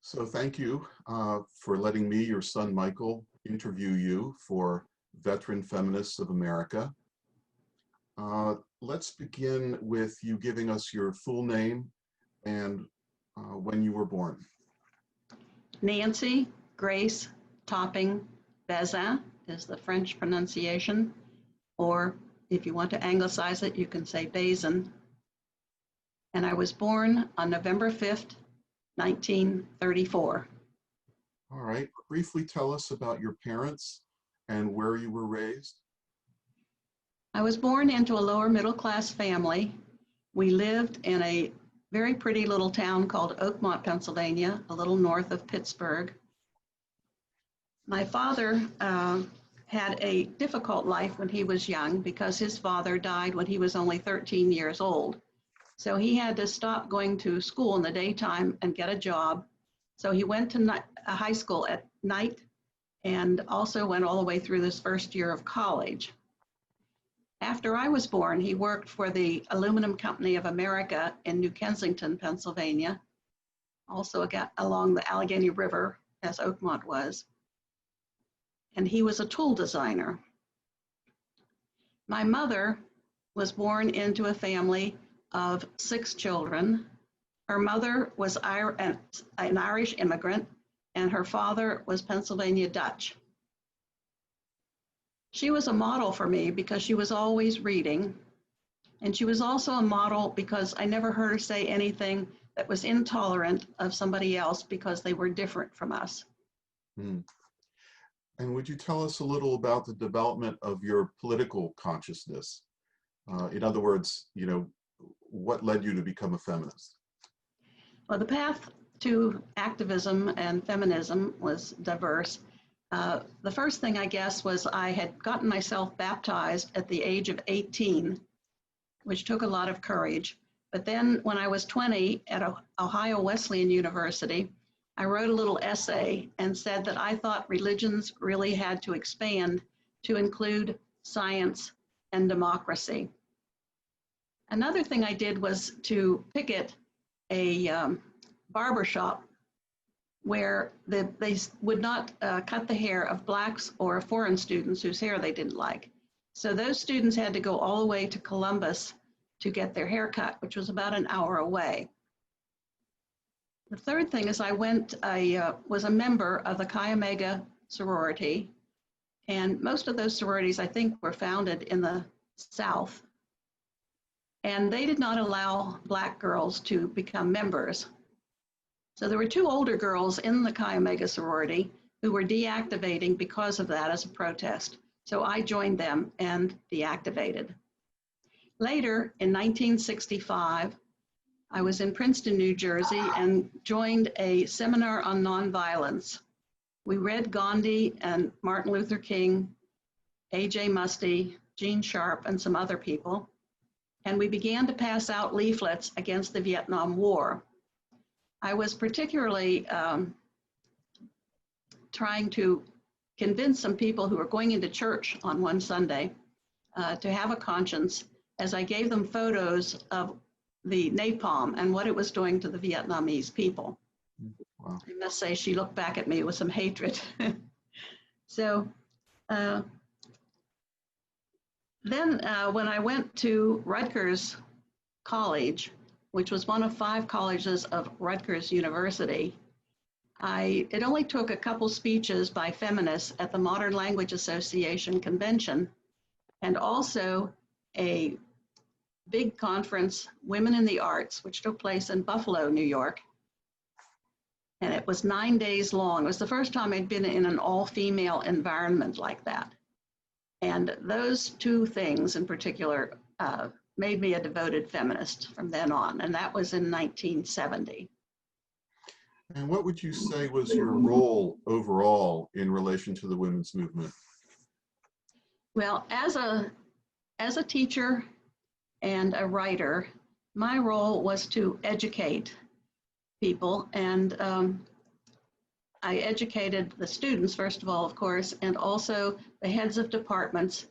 So thank you for letting me, your son Michael, interview you for Veteran Feminists of America. Let's begin with you giving us your full name and when you were born. Nancy Grace Topping Bazin is the French pronunciation, or if you want to anglicize it, you can say Bazin. And I was born on November 5th, 1934. All right, briefly tell us about your parents and where you were raised. I was born into a lower middle class family. We lived in a very pretty little town called Oakmont, Pennsylvania, a little north of Pittsburgh. My father had a difficult life when he was young because his father died when he was only 13 years old. So he had to stop going to school in the daytime and get a job. So he went to high school at night and also went all the way through this first year of college. After I was born, he worked for the Aluminum Company of America in New Kensington, Pennsylvania, also along the Allegheny River, as Oakmont was. And he was a tool designer. My mother was born into a family of 6 children. Her mother was an Irish immigrant, and her father was Pennsylvania Dutch. She was a model for me because she was always reading, and she was also a model because I never heard her say anything that was intolerant of somebody else because they were different from us. And would you tell us a little about the development of your political consciousness? In other words, what led you to become a feminist? Well, the path to activism and feminism was diverse. The first thing, I guess, was I had gotten myself baptized at the age of 18, which took a lot of courage. But then when I was 20 at Ohio Wesleyan University, I wrote a little essay and said that I thought religions really had to expand to include science and democracy. Another thing I did was to picket a barbershop where they would not cut the hair of Blacks or foreign students whose hair they didn't like. So those students had to go all the way to Columbus to get their hair cut, which was about an hour away. The third thing is I was a member of the Chi Omega sorority, and most of those sororities, I think, were founded in the South. And they did not allow Black girls to become members. So there were 2 older girls in the Chi Omega sorority who were deactivating because of that as a protest. So I joined them and deactivated. Later, in 1965, I was in Princeton, New Jersey, and joined a seminar on nonviolence. We read Gandhi and Martin Luther King, A.J. Muste, Gene Sharp, and some other people. And we began to pass out leaflets against the Vietnam War. I was particularly trying to convince some people who were going into church on one Sunday to have a conscience as I gave them photos of the napalm and what it was doing to the Vietnamese people. Wow. I must say she looked back at me with some hatred. So then when I went to Rutgers College, which was one of 5 colleges of Rutgers University, it only took a couple speeches by feminists at the Modern Language Association convention, and also a big conference, Women in the Arts, which took place in Buffalo, New York. And it was 9 days long. It was the first time I'd been in an all-female environment like that. And those 2 things in particular made me a devoted feminist from then on, and that was in 1970. And what would you say was your role overall in relation to the women's movement? Well, as a teacher and a writer, my role was to educate people, and I educated the students, first of all, of course, and also the heads of departments,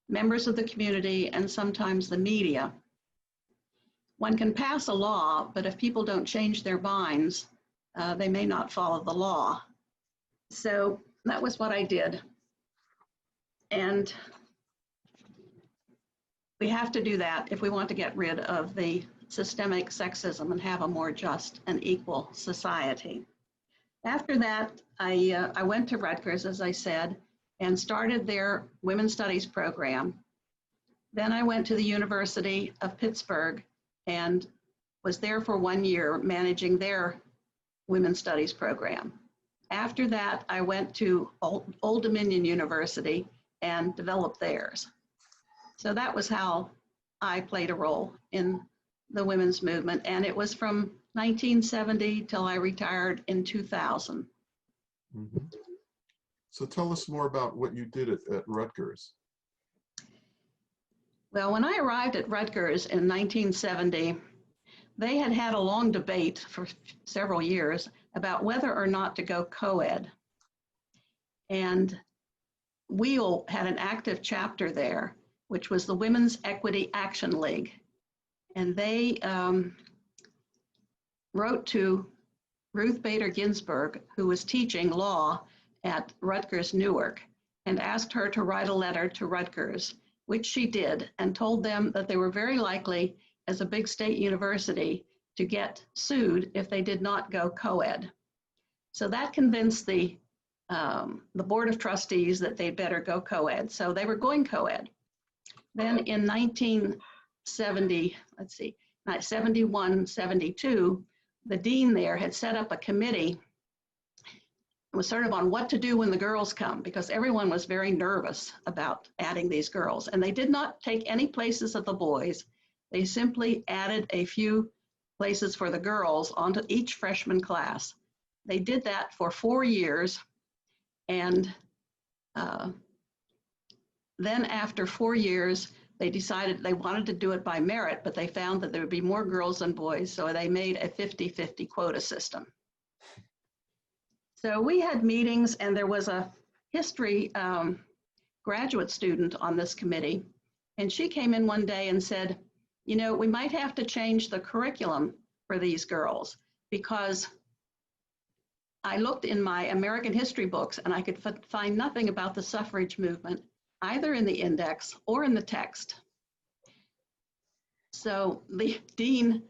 members of the community, and sometimes the media. One can pass a law, but if people don't change their minds, they may not follow the law. So that was what I did. And we have to do that if we want to get rid of the systemic sexism and have a more just and equal society. After that, I went to Rutgers, as I said, and started their women's studies program. Then I went to the University of Pittsburgh and was there for 1 year managing their women's studies program. After that, I went to Old Dominion University and developed theirs. So that was how I played a role in the women's movement, and it was from 1970 till I retired in 2000. Mm-hmm. So tell us more about what you did at Rutgers. Well, when I arrived at Rutgers in 1970, they had had a long debate for several years about whether or not to go co-ed. And WEAL had an active chapter there, which was the Women's Equity Action League. And they wrote to Ruth Bader Ginsburg, who was teaching law at Rutgers Newark, and asked her to write a letter to Rutgers, which she did, and told them that they were very likely, as a big state university, to get sued if they did not go co-ed. So that convinced the Board of Trustees that they'd better go co-ed. So they were going co-ed. Then in 71, 72, the dean there had set up a committee. It was sort of on what to do when the girls come, because everyone was very nervous about adding these girls. And they did not take any places of the boys. They simply added a few places for the girls onto each freshman class. They did that for 4 years. And then after 4 years, they decided they wanted to do it by merit, but they found that there would be more girls than boys, so they made a 50-50 quota system. So we had meetings, and there was a history graduate student on this committee, and she came in one day and said, you know, we might have to change the curriculum for these girls, because I looked in my American history books and I could find nothing about the suffrage movement, either in the index or in the text. So the dean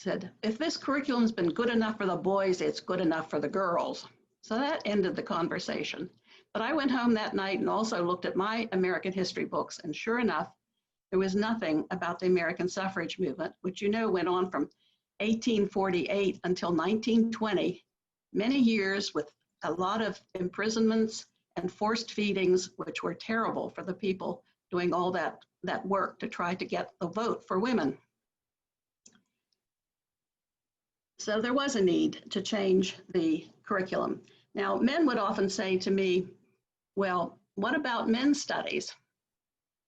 said, if this curriculum's been good enough for the boys, it's good enough for the girls. So that ended the conversation. But I went home that night and also looked at my American history books, and sure enough, there was nothing about the American suffrage movement, which you know went on from 1848 until 1920, many years with a lot of imprisonments and forced feedings, which were terrible for the people doing all that work to try to get the vote for women. So there was a need to change the curriculum. Now, men would often say to me, well, what about men's studies?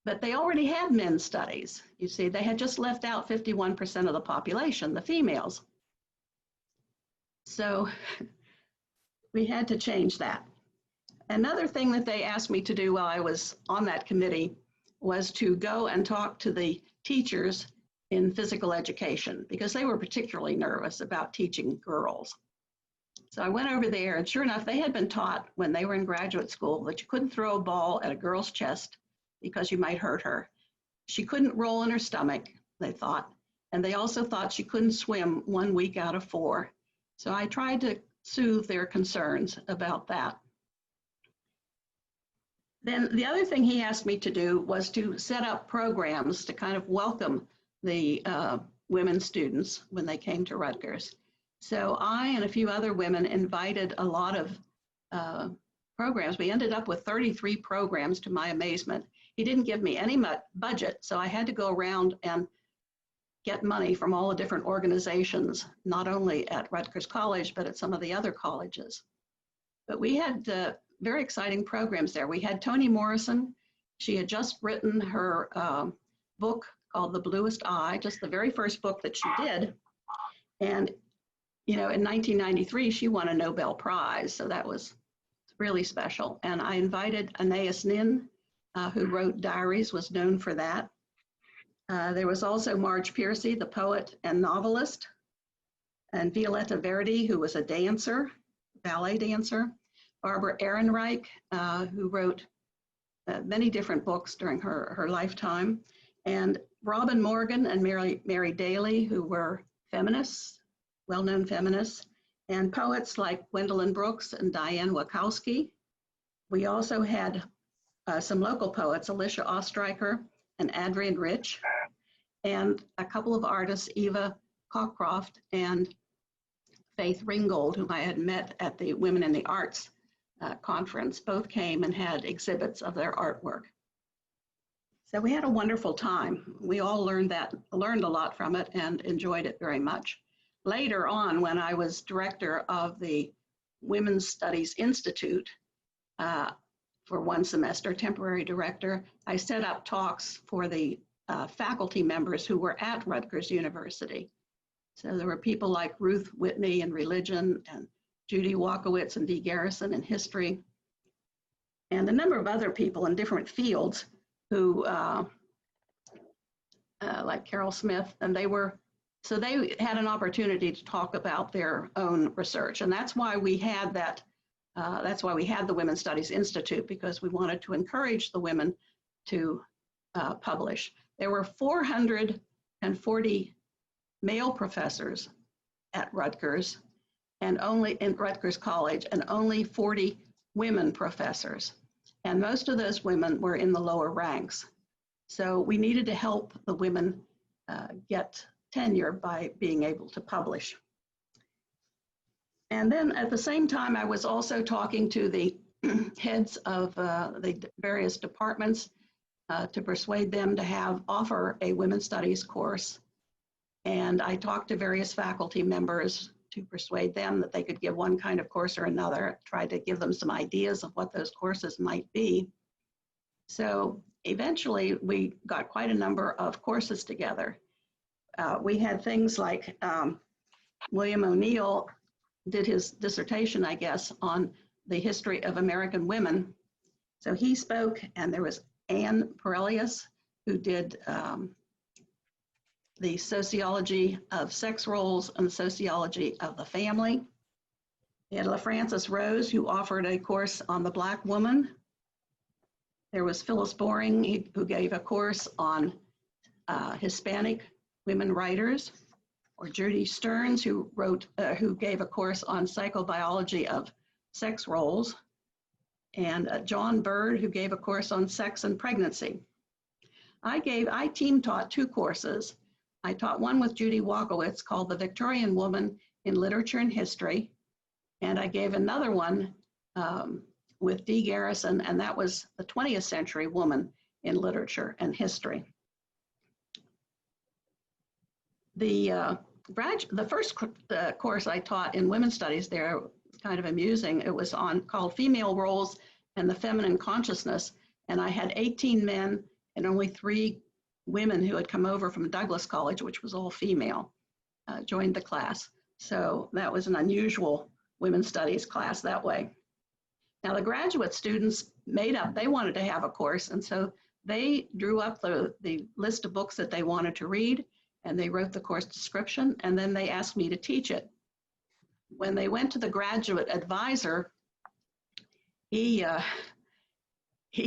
But they already had men's studies. You see, they had just left out 51% of the population, the females. So we had to change that. Another thing that they asked me to do while I was on that committee was to go and talk to the teachers in physical education, because they were particularly nervous about teaching girls. So I went over there, and sure enough, they had been taught when they were in graduate school that you couldn't throw a ball at a girl's chest because you might hurt her. She couldn't roll on her stomach, they thought, and they also thought she couldn't swim 1 week out of 4. So I tried to soothe their concerns about that. Then the other thing he asked me to do was to set up programs to kind of welcome the women students when they came to Rutgers. So I and a few other women invited a lot of programs. We ended up with 33 programs, to my amazement. He didn't give me any budget, so I had to go around and get money from all the different organizations, not only at Rutgers College, but at some of the other colleges. But we had very exciting programs there. We had Toni Morrison. She had just written her book called The Bluest Eye, just the very first book that she did. And, you know, in 1993, she won a Nobel Prize, so that was really special. And I invited Anais Nin, who wrote Diaries, was known for that. There was also Marge Piercy, the poet and novelist. and Violetta Verdi, who was a dancer, ballet dancer, Barbara Ehrenreich, who wrote many different books during her lifetime, and Robin Morgan and Mary Daly, who were feminists, well-known feminists, and poets like Gwendolyn Brooks and Diane Wachowski. We also had some local poets, Alicia Ostreicher and Adrienne Rich, and a couple of artists, Eva Cockcroft and Faith Ringgold, whom I had met at the Women in the Arts conference. Both came and had exhibits of their artwork. So we had a wonderful time. We all learned a lot from it and enjoyed it very much. Later on, when I was director of the Women's Studies Institute for one semester, temporary director, I set up talks for the faculty members who were at Rutgers University. So there were people like Ruth Whitney in religion, and Judy Walkowitz and Dee Garrison in history, and a number of other people in different fields who, like Carol Smith, and they had an opportunity to talk about their own research. And that's why we had the Women's Studies Institute, because we wanted to encourage the women to publish. There were 440 male professors at Rutgers, and only in Rutgers College, and only 40 women professors. And most of those women were in the lower ranks. So we needed to help the women get tenure by being able to publish. And then at the same time, I was also talking to the heads of the various departments to persuade them to offer a women's studies course. And I talked to various faculty members to persuade them that they could give one kind of course or another, tried to give them some ideas of what those courses might be. So eventually we got quite a number of courses together. We had things like William O'Neill did his dissertation, I guess, on the history of American women. So he spoke, and there was Anne Perelius, who did the sociology of sex roles and the sociology of the family. We had LaFrancis Rose, who offered a course on the Black woman. There was Phyllis Boring, who gave a course on Hispanic women writers, or Judy Stearns, who gave a course on psychobiology of sex roles, and John Bird, who gave a course on sex and pregnancy. I team taught two courses. I taught one with Judy Walkowitz called The Victorian Woman in Literature and History, and I gave another one with Dee Garrison, and that was the 20th century woman in literature and history. The first course I taught in women's studies there, kind of amusing. It was called Female Roles and the Feminine Consciousness, and I had 18 men and only 3 women who had come over from Douglas College, which was all female, joined the class. So that was an unusual women's studies class that way. Now the graduate students they wanted to have a course, and so they drew up the list of books that they wanted to read, and they wrote the course description, and then they asked me to teach it. When they went to the graduate advisor, he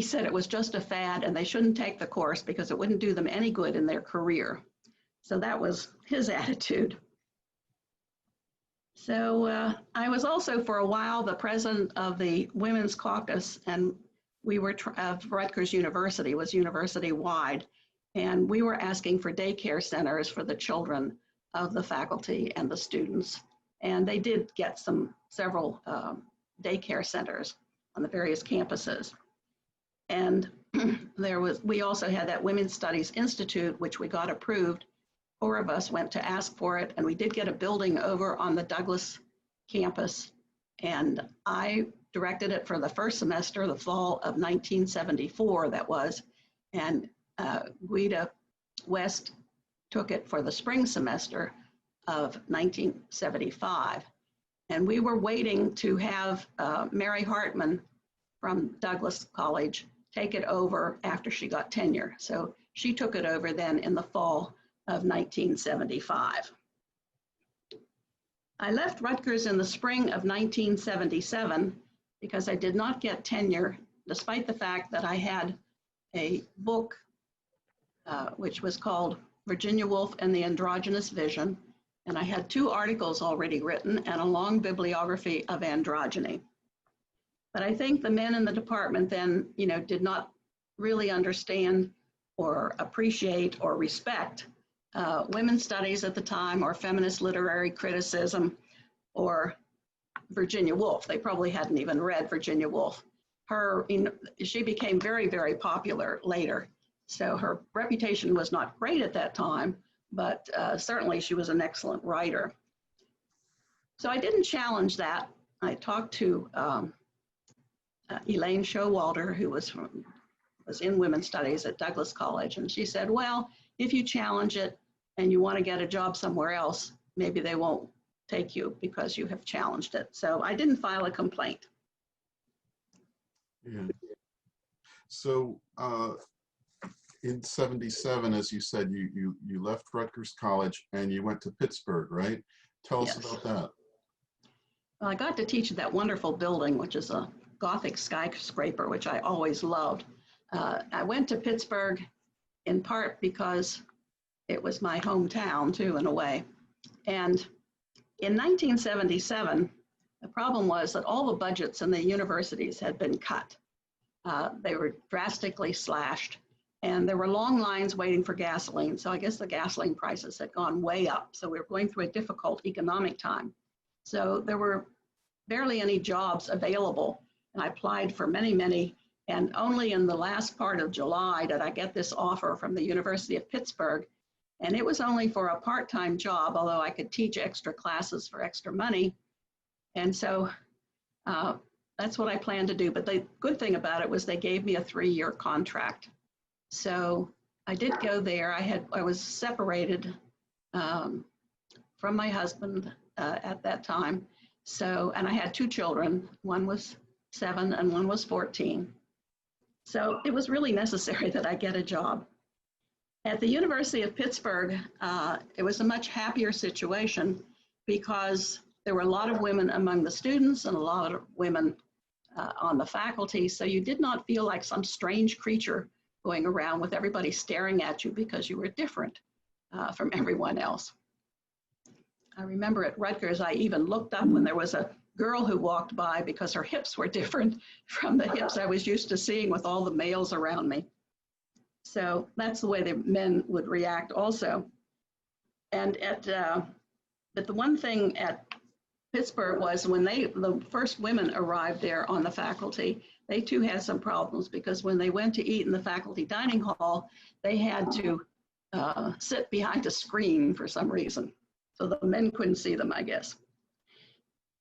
said it was just a fad and they shouldn't take the course because it wouldn't do them any good in their career. So that was his attitude. So I was also for a while the president of the Women's Caucus, and we were of Rutgers University, was university-wide, and we were asking for daycare centers for the children of the faculty and the students. And they did get several daycare centers on the various campuses. And we also had that Women's Studies Institute, which we got approved. 4 of us went to ask for it, and we did get a building over on the Douglas campus. And I directed it for the first semester, the fall of 1974, that was, and Guida West took it for the spring semester of 1975. And we were waiting to have Mary Hartman from Douglas College take it over after she got tenure. So she took it over then in the fall of 1975. I left Rutgers in the spring of 1977 because I did not get tenure, despite the fact that I had a book which was called Virginia Woolf and the Androgynous Vision, and I had 2 articles already written and a long bibliography of androgyny. But I think the men in the department then, did not really understand or appreciate or respect women's studies at the time, or feminist literary criticism, or Virginia Woolf. They probably hadn't even read Virginia Woolf. She became very, very popular later. So her reputation was not great at that time, but certainly she was an excellent writer. So I didn't challenge that. I talked to Elaine Showalter, who was in women's studies at Douglas College, and she said, well, if you challenge it and you want to get a job somewhere else, maybe they won't take you because you have challenged it. So I didn't file a complaint. Yeah. So in 77, as you said, you left Rutgers College and you went to Pittsburgh, right? Tell us about that. Well, I got to teach at that wonderful building, which is a Gothic skyscraper, which I always loved. I went to Pittsburgh in part because it was my hometown too, in a way. And in 1977, the problem was that all the budgets in the universities had been cut. They were drastically slashed, and there were long lines waiting for gasoline. So I guess the gasoline prices had gone way up. So we were going through a difficult economic time. So there were barely any jobs available. And I applied for many, many. And only in the last part of July did I get this offer from the University of Pittsburgh. And it was only for a part-time job, although I could teach extra classes for extra money. And so that's what I planned to do. But the good thing about it was they gave me a 3-year contract. So I did go there. I was separated from my husband at that time. So, and I had 2 children. One was 7 and one was 14. So it was really necessary that I get a job. At the University of Pittsburgh, it was a much happier situation because there were a lot of women among the students and a lot of women on the faculty. So you did not feel like some strange creature going around with everybody staring at you because you were different from everyone else. I remember at Rutgers, I even looked up when there was a girl who walked by because her hips were different from the hips I was used to seeing with all the males around me. So that's the way the men would react also. And but the one thing at Pittsburgh was when the first women arrived there on the faculty, they too had some problems because when they went to eat in the faculty dining hall, they had to sit behind a screen for some reason. So the men couldn't see them, I guess.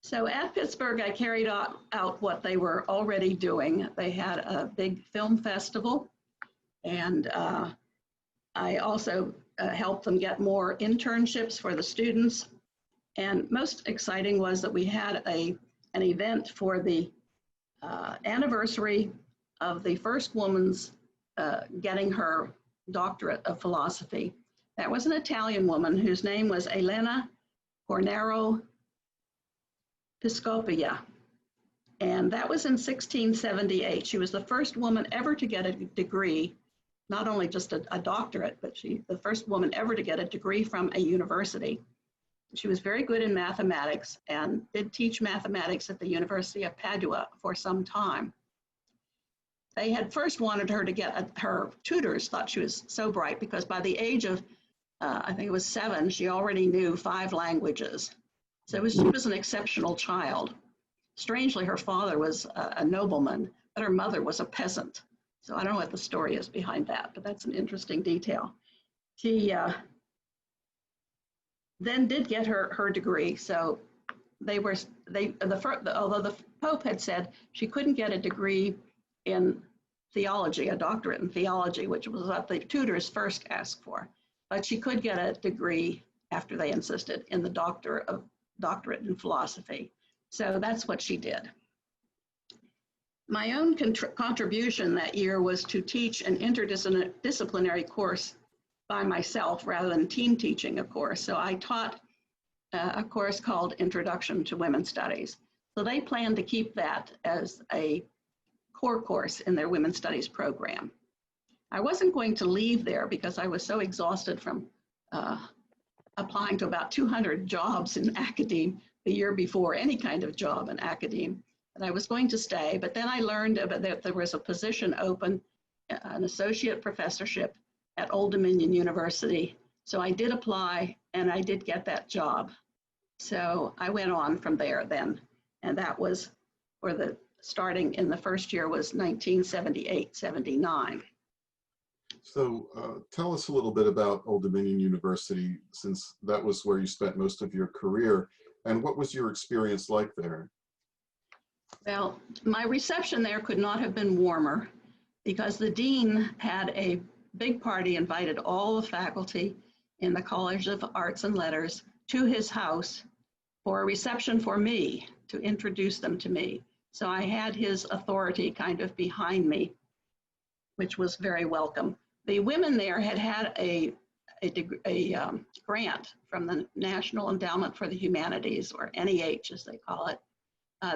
So at Pittsburgh, I carried out what they were already doing. They had a big film festival, and I also helped them get more internships for the students. And most exciting was that we had an event for the anniversary of the first woman's getting her doctorate of philosophy. That was an Italian woman whose name was Elena Cornaro Piscopia. And that was in 1678. She was the first woman ever to get a degree, not only just a doctorate, but the first woman ever to get a degree from a university. She was very good in mathematics and did teach mathematics at the University of Padua for some time. They had first wanted her to get her tutors thought she was so bright because by the age of, I think it was 7, she already knew 5 languages. So she was an exceptional child. Strangely, her father was a nobleman, but her mother was a peasant. So I don't know what the story is behind that, but that's an interesting detail. She then did get her degree. So although the Pope had said she couldn't get a degree in theology, a doctorate in theology, which was what the tutors first asked for, but she could get a degree after they insisted in the doctorate in philosophy. So that's what she did. My own contribution that year was to teach an interdisciplinary course by myself rather than team teaching a course. So I taught a course called Introduction to Women's Studies. So they plan to keep that as a core course in their Women's Studies program. I wasn't going to leave there because I was so exhausted from applying to about 200 jobs in academe the year before, any kind of job in academe, that I was going to stay. But then I learned that there was a position open, an associate professorship at Old Dominion University. So I did apply and I did get that job. So I went on from there then. And that was for the starting in the first year was 1978, 79. So tell us a little bit about Old Dominion University, since that was where you spent most of your career, and what was your experience like there? Well, my reception there could not have been warmer because the dean had a big party, invited all the faculty in the College of Arts and Letters to his house for a reception for me, to introduce them to me. So I had his authority kind of behind me, which was very welcome. The women there had a grant from the National Endowment for the Humanities, or NEH as they call it,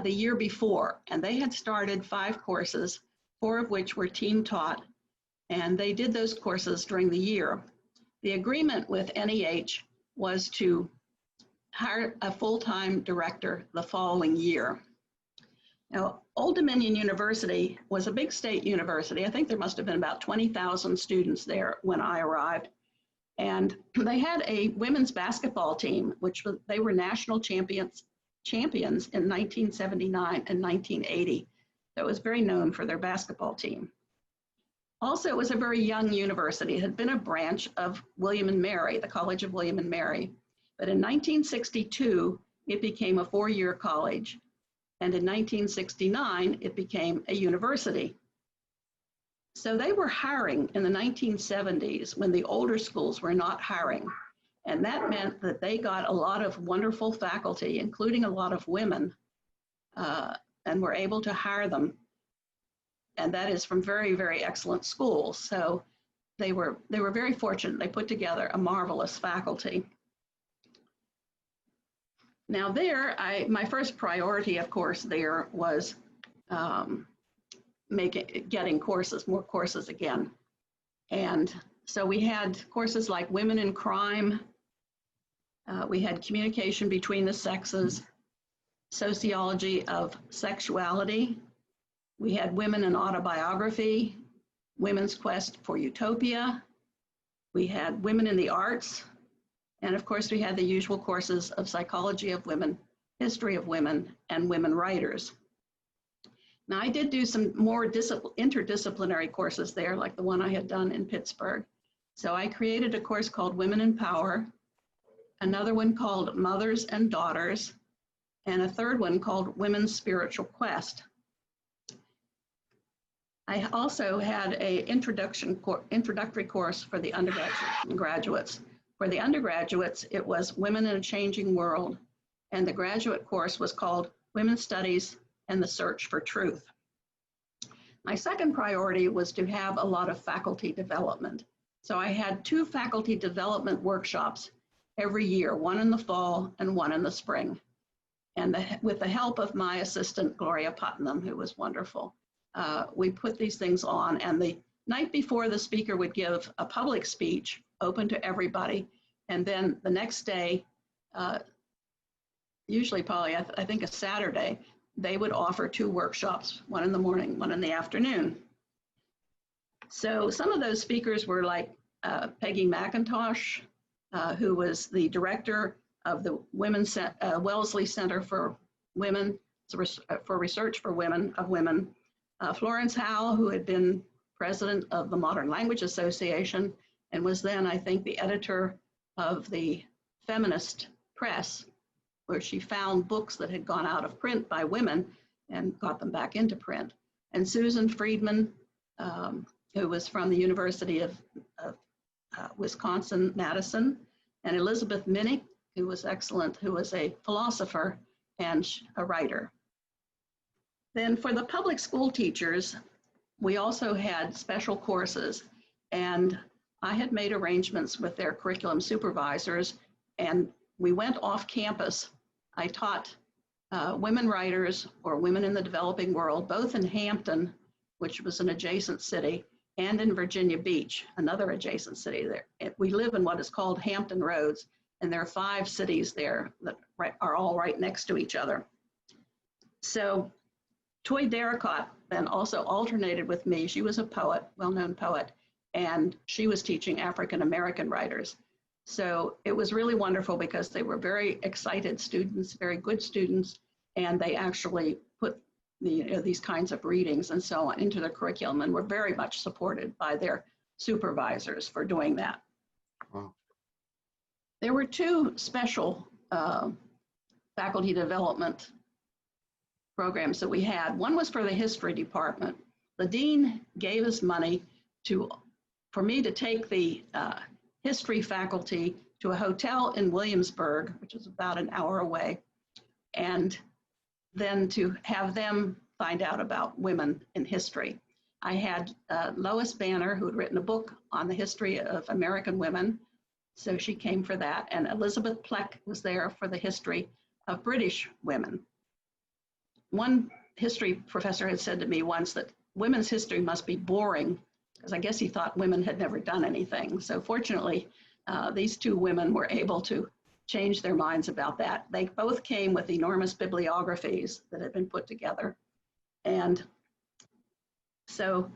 the year before. And they had started 5 courses, 4 of which were team taught. And they did those courses during the year. The agreement with NEH was to hire a full-time director the following year. Now, Old Dominion University was a big state university. I think there must have been about 20,000 students there when I arrived. And they had a women's basketball team, which they were national champions in 1979 and 1980. So it was very known for their basketball team. Also, it was a very young university. It had been a branch of William and Mary, the College of William and Mary. But in 1962, it became a 4-year college. And in 1969, it became a university. So they were hiring in the 1970s when the older schools were not hiring. And that meant that they got a lot of wonderful faculty, including a lot of women, and were able to hire them. And that is from very, very excellent schools. So they were very fortunate. They put together a marvelous faculty. Now there, my first priority, of course, there was getting more courses again. And so we had courses like Women in Crime. We had Communication Between the Sexes, Sociology of Sexuality. We had Women in Autobiography, Women's Quest for Utopia. We had Women in the Arts. And of course, we had the usual courses of Psychology of Women, History of Women, and Women Writers. Now, I did do some more interdisciplinary courses there, like the one I had done in Pittsburgh. So I created a course called Women in Power, another one called Mothers and Daughters, and a third one called Women's Spiritual Quest. I also had an introductory course for the undergraduates and graduates. For the undergraduates, it was Women in a Changing World, and the graduate course was called Women's Studies and the Search for Truth. My second priority was to have a lot of faculty development. So I had 2 faculty development workshops every year, one in the fall and one in the spring. And with the help of my assistant, Gloria Putnam, who was wonderful, we put these things on. And the night before, the speaker would give a public speech open to everybody. And then the next day, usually probably, I think a Saturday, they would offer 2 workshops, one in the morning, one in the afternoon. So some of those speakers were like Peggy McIntosh, who was the director of the Wellesley Center for Women, for Research for Women, Florence Howell, who had been president of the Modern Language Association and was then, I think, the editor of the Feminist press, where she found books that had gone out of print by women and got them back into print. And Susan Friedman, who was from the University of Wisconsin-Madison, and Elizabeth Minnick, who was excellent, who was a philosopher and a writer. Then for the public school teachers, we also had special courses, and I had made arrangements with their curriculum supervisors, and we went off campus. I taught women writers or women in the developing world, both in Hampton, which was an adjacent city, and in Virginia Beach, another adjacent city there. We live in what is called Hampton Roads, and there are 5 cities there that are all right next to each other. So Toy Darracott then also alternated with me. She was a poet, well-known poet, and she was teaching African-American writers. So it was really wonderful because they were very excited students, very good students, and they actually put these kinds of readings and so on into their curriculum, and were very much supported by their supervisors for doing that. Wow. There were 2 special faculty development programs that we had. One was for the history department. The dean gave us money for me to take the history faculty to a hotel in Williamsburg, which is about an hour away, and then to have them find out about women in history. I had Lois Banner, who had written a book on the history of American women, so she came for that, and Elizabeth Pleck was there for the history of British women. One history professor had said to me once that women's history must be boring, because I guess he thought women had never done anything. So fortunately, these 2 women were able to change their minds about that. They both came with enormous bibliographies that had been put together. And so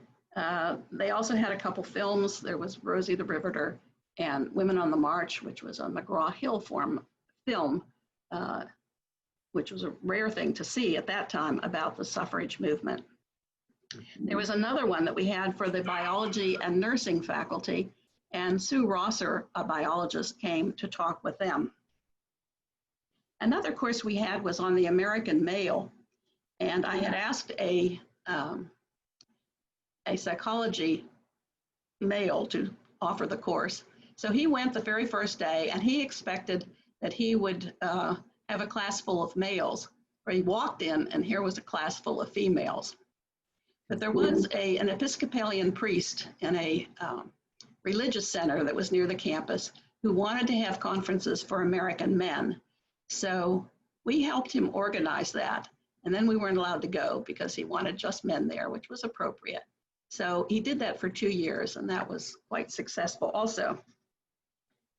they also had a couple films. There was Rosie the Riveter and Women on the March, which was a McGraw-Hill film, which was a rare thing to see at that time about the suffrage movement. There was another one that we had for the biology and nursing faculty, and Sue Rosser, a biologist, came to talk with them. Another course we had was on the American male, and I had asked a psychology male to offer the course. So he went the very first day, and he expected that he would have a class full of males, where he walked in and here was a class full of females. But there was an Episcopalian priest in a religious center that was near the campus who wanted to have conferences for American men. So we helped him organize that. And then we weren't allowed to go because he wanted just men there, which was appropriate. So he did that for 2 years, and that was quite successful also.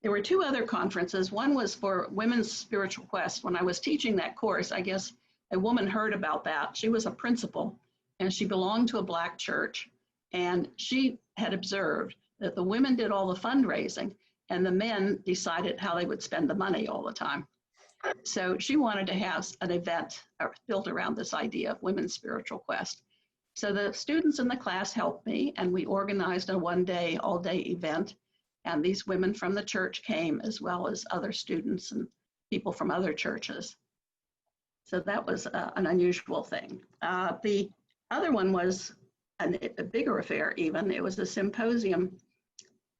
There were 2 other conferences. One was for Women's Spiritual Quest. When I was teaching that course, I guess a woman heard about that. She was a principal, and she belonged to a Black church. And she had observed that the women did all the fundraising, and the men decided how they would spend the money all the time. So she wanted to have an event built around this idea of Women's Spiritual Quest. So the students in the class helped me, and we organized a one-day, all-day event. And these women from the church came, as well as other students and people from other churches. So that was an unusual thing. The other one was a bigger affair even. It was a symposium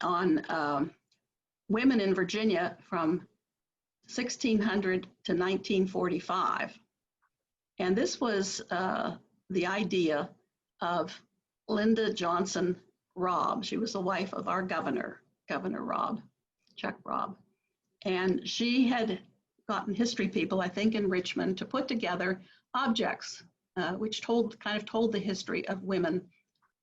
on women in Virginia from 1600 to 1945. And this was the idea of Linda Johnson Robb. She was the wife of our governor, Governor Robb, Chuck Robb. And she had gotten history people, I think in Richmond, to put together objects which kind of told the history of women.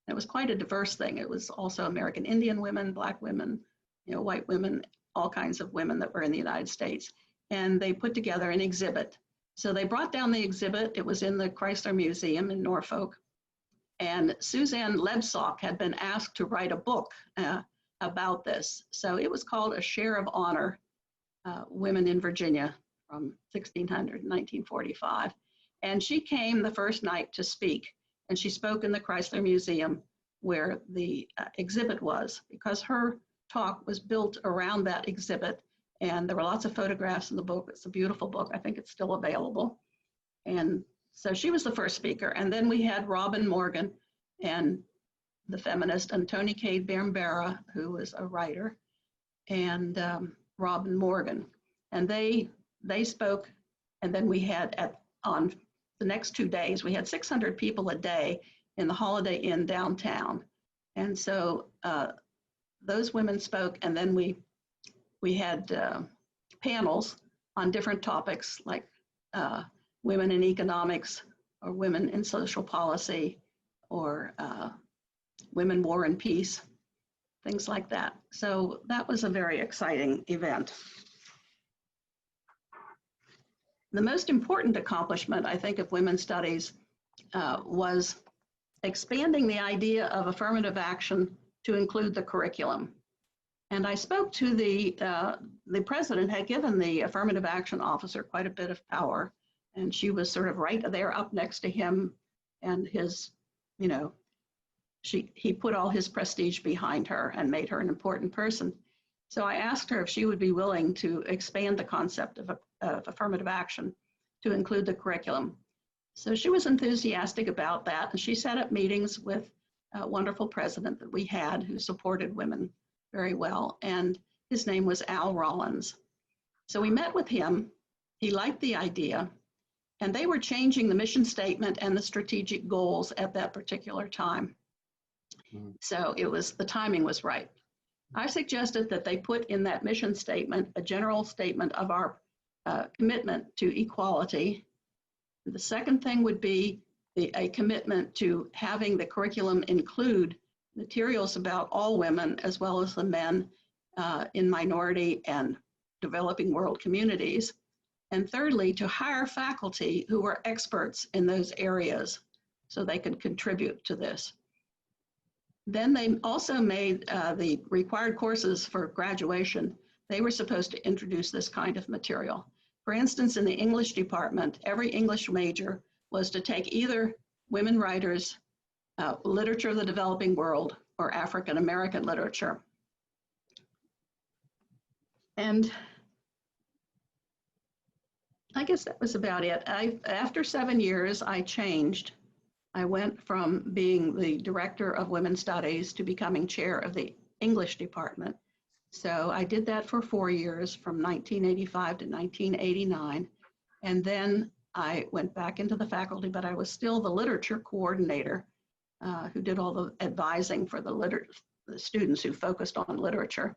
It was quite a diverse thing. It was also American Indian women, Black women, white women, all kinds of women that were in the United States. And they put together an exhibit. So they brought down the exhibit. It was in the Chrysler Museum in Norfolk. And Suzanne Lebsock had been asked to write a book about this. So it was called A Share of Honor, Women in Virginia from 1600 to 1945. And she came the first night to speak. And she spoke in the Chrysler Museum where the exhibit was, because her talk was built around that exhibit. And there were lots of photographs in the book. It's a beautiful book. I think it's still available. And so she was the first speaker. And then we had Robin Morgan and the feminist, and Toni Cade Bambara, who was a writer, and Robin Morgan. And they spoke. And then we had on the next 2 days, we had 600 people a day in the Holiday Inn downtown. And so those women spoke, and then we had panels on different topics like women in economics, or women in social policy, or women, war, and peace, things like that. So that was a very exciting event. The most important accomplishment, I think, of women's studies was expanding the idea of affirmative action to include the curriculum. And I spoke to the president had given the affirmative action officer quite a bit of power, and she was sort of right there up next to him, and his, you know, he put all his prestige behind her and made her an important person. So I asked her if she would be willing to expand the concept of affirmative action to include the curriculum. So she was enthusiastic about that, and she set up meetings with a wonderful president that we had who supported women very well, and his name was Al Rollins. So we met with him, he liked the idea, and they were changing the mission statement and the strategic goals at that particular time. So the timing was right. I suggested that they put in that mission statement a general statement of our commitment to equality. The second thing would be a commitment to having the curriculum include materials about all women as well as the men in minority and developing world communities. And thirdly, to hire faculty who were experts in those areas so they could contribute to this. Then they also made the required courses for graduation. They were supposed to introduce this kind of material. For instance, in the English department, every English major was to take either women writers, literature of the developing world, or African American literature. And I guess that was about it. After 7 years, I changed. I went from being the director of women's studies to becoming chair of the English department. So I did that for 4 years, from 1985 to 1989. And then I went back into the faculty, but I was still the literature coordinator who did all the advising for the students who focused on literature.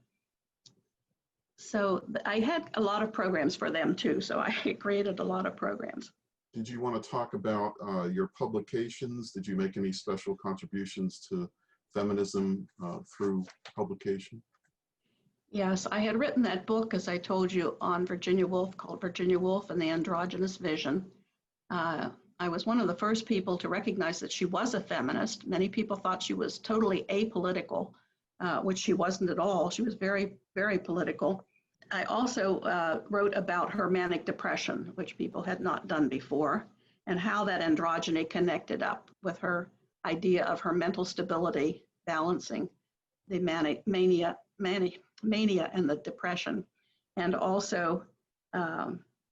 So I had a lot of programs for them too. So I created a lot of programs. Did you want to talk about your publications? Did you make any special contributions to feminism through publication? Yes, I had written that book, as I told you, on Virginia Woolf, called Virginia Woolf and the Androgynous Vision. I was one of the first people to recognize that she was a feminist. Many people thought she was totally apolitical, which she wasn't at all. She was very, very political. I also wrote about her manic depression, which people had not done before, and how that androgyny connected up with her idea of her mental stability, balancing the mania and the depression, and also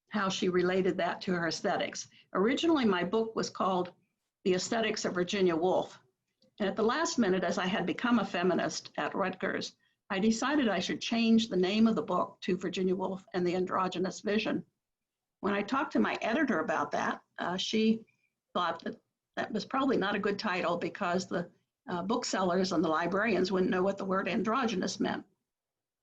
how she related that to her aesthetics. Originally, my book was called The Aesthetics of Virginia Woolf. And at the last minute, as I had become a feminist at Rutgers, I decided I should change the name of the book to Virginia Woolf and the Androgynous Vision. When I talked to my editor about that, she thought that that was probably not a good title because the booksellers and the librarians wouldn't know what the word androgynous meant.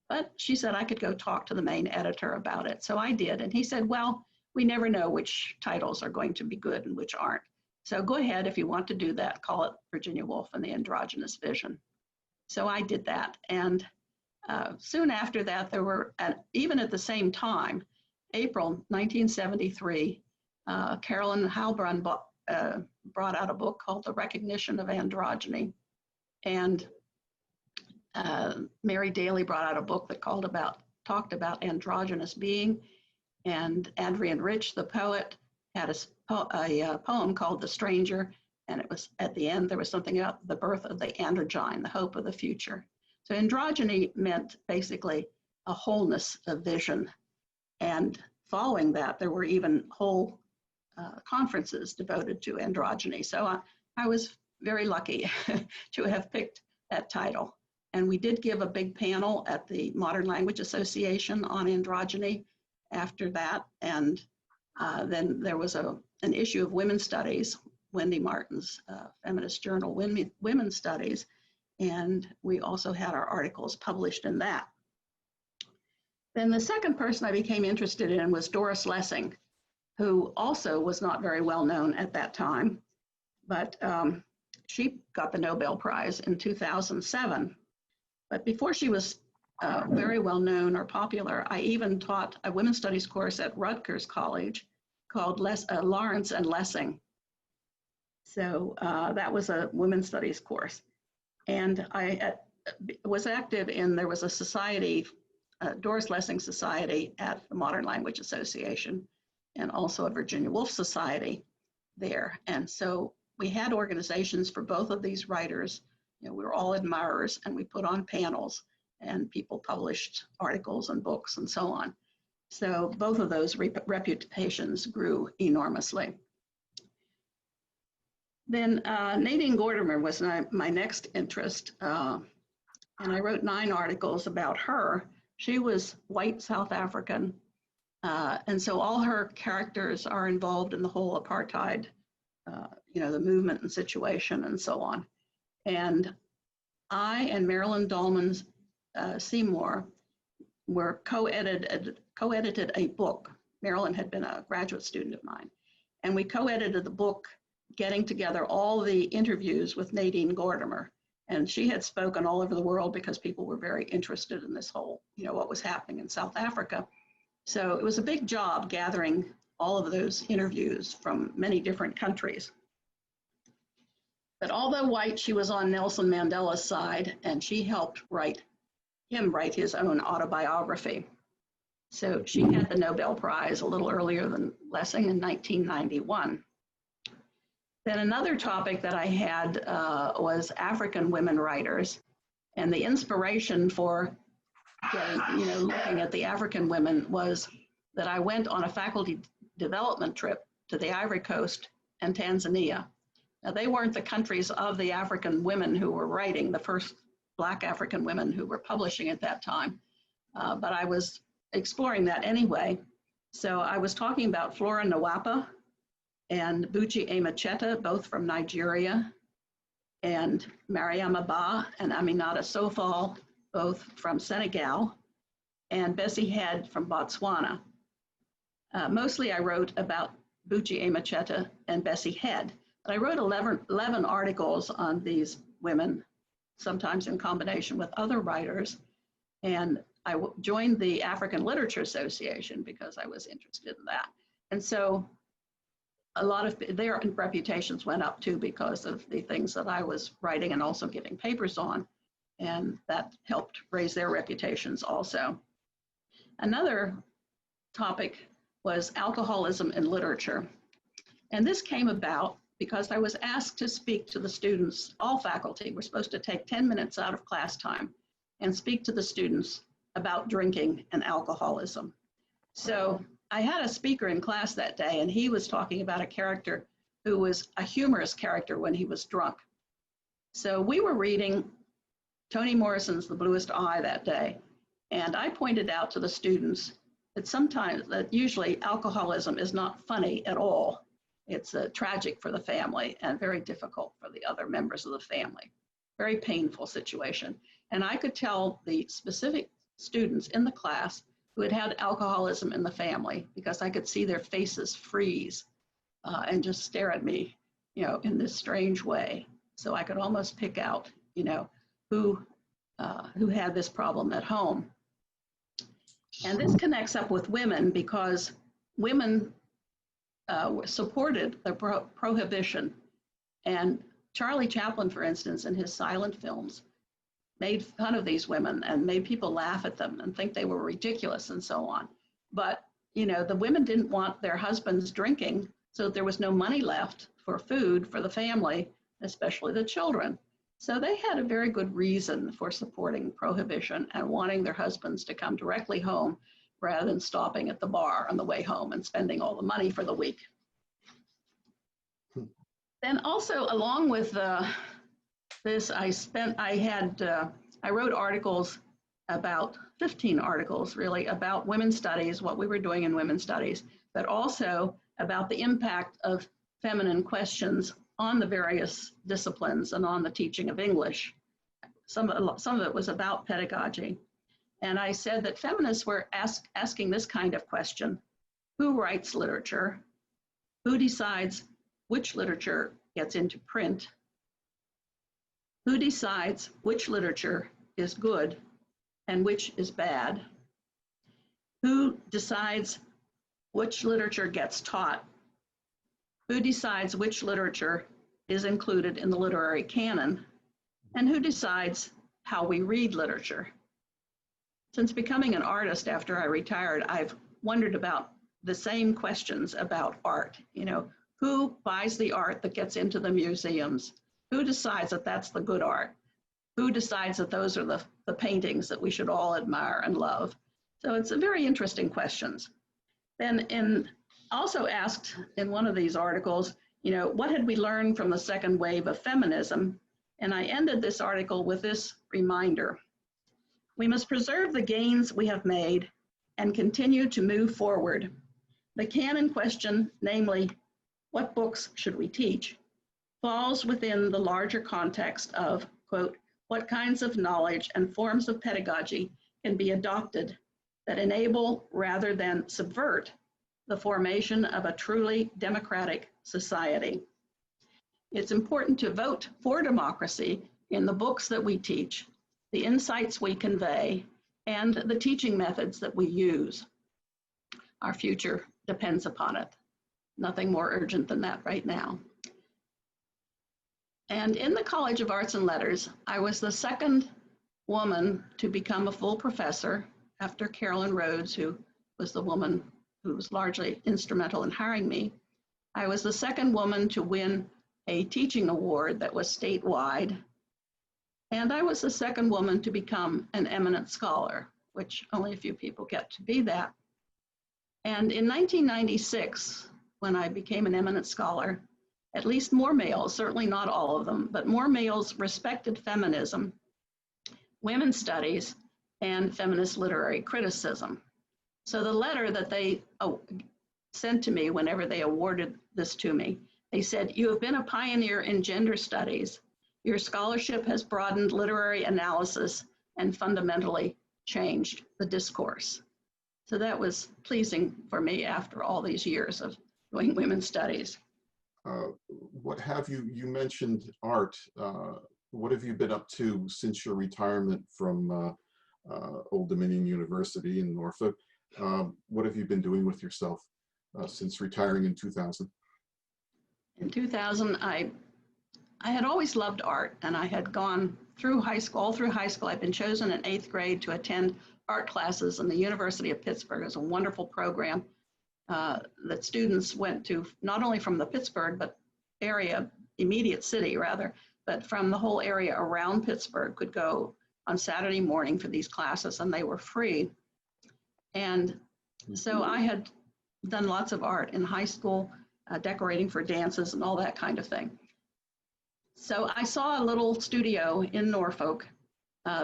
But she said I could go talk to the main editor about it. So I did. And he said, well, we never know which titles are going to be good and which aren't. So go ahead, if you want to do that, call it Virginia Woolf and the Androgynous Vision. So I did that. And soon after that, there were, even at the same time, April 1973, Carolyn Heilbrunn brought out a book called The Recognition of Androgyny. And Mary Daly brought out a book that talked about androgynous being. And Adrienne Rich, the poet, had a poem called The Stranger. And it was at the end, there was something about the birth of the androgyne, the hope of the future. So androgyny meant basically a wholeness of vision. And following that, there were even whole conferences devoted to androgyny. So I was very lucky to have picked that title. And we did give a big panel at the Modern Language Association on androgyny after that. And then there was an issue of Women's Studies, Wendy Martin's feminist journal, Women's Studies. And we also had our articles published in that. Then the second person I became interested in was Doris Lessing, who also was not very well known at that time, but she got the Nobel Prize in 2007. But before she was very well known or popular, I even taught a women's studies course at Rutgers College called Lawrence and Lessing. So that was a women's studies course. And I was active there was a society, Doris Lessing Society at the Modern Language Association, and also a Virginia Woolf Society there. And so we had organizations for both of these writers. You know, we were all admirers, and we put on panels, and people published articles and books and so on. So both of those reputations grew enormously. Then Nadine Gordimer was my next interest, and I wrote 9 articles about her. She was white South African, and so all her characters are involved in the whole apartheid, the movement and situation and so on. And I and Marilyn Dolman Seymour were co-edited a book. Marilyn had been a graduate student of mine, and we co-edited the book, getting together all the interviews with Nadine Gordimer. And she had spoken all over the world because people were very interested in this whole, what was happening in South Africa. So it was a big job gathering all of those interviews from many different countries. But although white, she was on Nelson Mandela's side, and she helped him write his own autobiography. So she had the Nobel Prize a little earlier than Lessing in 1991. Then another topic that I had was African women writers, and the inspiration for looking at the African women was that I went on a faculty development trip to the Ivory Coast and Tanzania. Now, they weren't the countries of the African women who were writing, the first Black African women who were publishing at that time, but I was exploring that anyway. So I was talking about Flora Nwapa and Buchi Emecheta, both from Nigeria, and Mariama Ba and Aminata Sofal, both from Senegal, and Bessie Head from Botswana. Mostly I wrote about Buchi Emecheta and Bessie Head, but I wrote 11 articles on these women, sometimes in combination with other writers, and I joined the African Literature Association because I was interested in that. And so a lot of their reputations went up too because of the things that I was writing and also giving papers on, and that helped raise their reputations also. Another topic was alcoholism in literature. And this came about because I was asked to speak to the students, all faculty were supposed to take 10 minutes out of class time and speak to the students about drinking and alcoholism. So I had a speaker in class that day, and he was talking about a character who was a humorous character when he was drunk. So we were reading Toni Morrison's The Bluest Eye that day, and I pointed out to the students that usually alcoholism is not funny at all. It's tragic for the family and very difficult for the other members of the family. Very painful situation. And I could tell the specific students in the class who had had alcoholism in the family because I could see their faces freeze and just stare at me, in this strange way. So I could almost pick out, who had this problem at home. And this connects up with women because women supported the prohibition. And Charlie Chaplin, for instance, in his silent films, made fun of these women and made people laugh at them and think they were ridiculous and so on. But, the women didn't want their husbands drinking, so there was no money left for food for the family, especially the children. So they had a very good reason for supporting prohibition and wanting their husbands to come directly home rather than stopping at the bar on the way home and spending all the money for the week. Then also, along with this, I wrote articles, about 15 articles really, about women's studies, what we were doing in women's studies, but also about the impact of feminine questions on the various disciplines and on the teaching of English. Some of it was about pedagogy. And I said that feminists were asking this kind of question: who writes literature? Who decides which literature gets into print? Who decides which literature is good and which is bad? Who decides which literature gets taught? Who decides which literature is included in the literary canon? And who decides how we read literature? Since becoming an artist after I retired, I've wondered about the same questions about art. Who buys the art that gets into the museums? Who decides that that's the good art? Who decides that those are the paintings that we should all admire and love? So it's a very interesting questions. Then also asked in one of these articles, what had we learned from the second wave of feminism? And I ended this article with this reminder: we must preserve the gains we have made and continue to move forward. The canon question, namely, what books should we teach, falls within the larger context of, quote, what kinds of knowledge and forms of pedagogy can be adopted that enable rather than subvert the formation of a truly democratic society. It's important to vote for democracy in the books that we teach, the insights we convey, and the teaching methods that we use. Our future depends upon it. Nothing more urgent than that right now. And in the College of Arts and Letters, I was the second woman to become a full professor after Carolyn Rhodes, who was the woman who was largely instrumental in hiring me. I was the second woman to win a teaching award that was statewide. And I was the second woman to become an eminent scholar, which only a few people get to be that. And in 1996, when I became an eminent scholar, at least more males, certainly not all of them, but more males respected feminism, women's studies, and feminist literary criticism. So the letter that they sent to me whenever they awarded this to me, they said, "You have been a pioneer in gender studies. Your scholarship has broadened literary analysis and fundamentally changed the discourse." So that was pleasing for me after all these years of doing women's studies. You mentioned art. What have you been up to since your retirement from Old Dominion University in Norfolk? What have you been doing with yourself since retiring in 2000? In 2000, I had always loved art, and I had gone through high school. All through high school, I'd been chosen in 8th grade to attend art classes in the University of Pittsburgh. It was a wonderful program that students went to, not only from the Pittsburgh, but immediate city rather, but from the whole area around Pittsburgh could go on Saturday morning for these classes, and they were free. And so I had done lots of art in high school, decorating for dances and all that kind of thing. So I saw a little studio in Norfolk.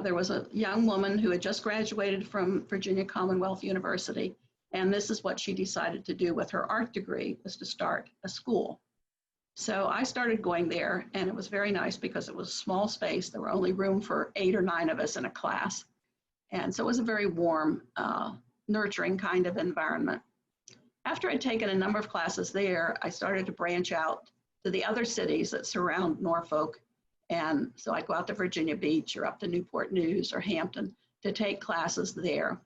There was a young woman who had just graduated from Virginia Commonwealth University, and this is what she decided to do with her art degree, was to start a school. So I started going there, and it was very nice because it was a small space. There were only room for 8 or 9 of us in a class. And so it was a very warm, nurturing kind of environment. After I'd taken a number of classes there, I started to branch out to the other cities that surround Norfolk. And so I'd go out to Virginia Beach or up to Newport News or Hampton to take classes there.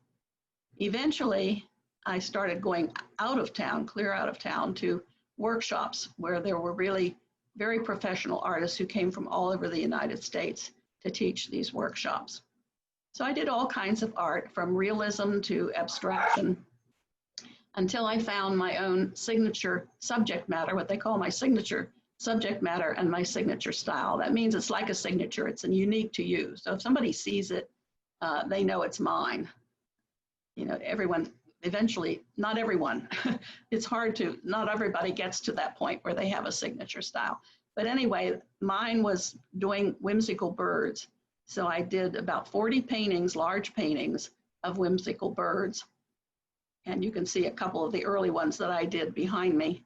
Eventually, I started going out of town, clear out of town, to workshops where there were really very professional artists who came from all over the United States to teach these workshops. So I did all kinds of art, from realism to abstraction, until I found my own signature subject matter, what they call my signature subject matter and my signature style. That means it's like a signature, it's unique to you. So if somebody sees it, they know it's mine. Everyone, eventually, not everyone, it's hard to, not everybody gets to that point where they have a signature style. But anyway, mine was doing whimsical birds. So I did about 40 paintings, large paintings of whimsical birds. And you can see a couple of the early ones that I did behind me.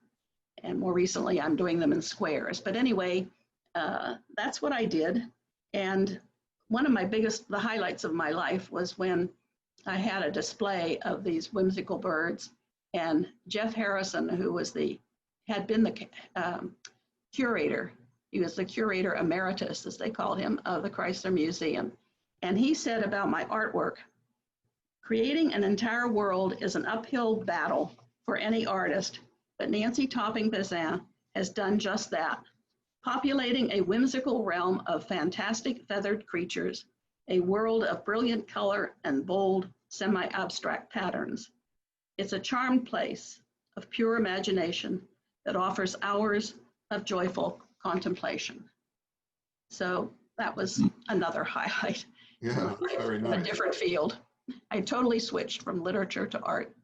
And more recently, I'm doing them in squares. But anyway, that's what I did. And one of the highlights of my life was when I had a display of these whimsical birds, and Jeff Harrison, who had been the curator, he was the curator emeritus, as they called him, of the Chrysler Museum. And he said about my artwork, creating an entire world is an uphill battle for any artist, but Nancy Topping Bazin has done just that, populating a whimsical realm of fantastic feathered creatures, a world of brilliant color and bold, semi-abstract patterns. It's a charmed place of pure imagination that offers hours of joyful contemplation. So that was another highlight. Yeah, very from a nice. different field. I totally switched from literature to art.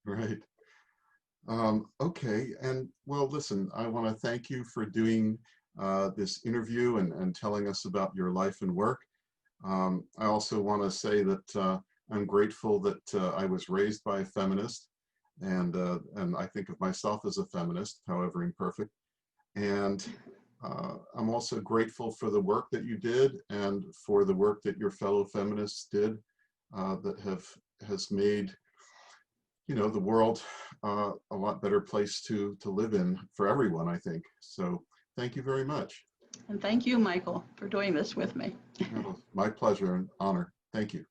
Right. Okay, and well, listen, I want to thank you for doing this interview and telling us about your life and work. I also want to say that I'm grateful that I was raised by a feminist, and I think of myself as a feminist, however imperfect. And I'm also grateful for the work that you did and for the work that your fellow feminists did that has made, you know, the world a lot better place to live in for everyone, I think. So thank you very much. And thank you, Michael, for doing this with me. My pleasure and honor. Thank you.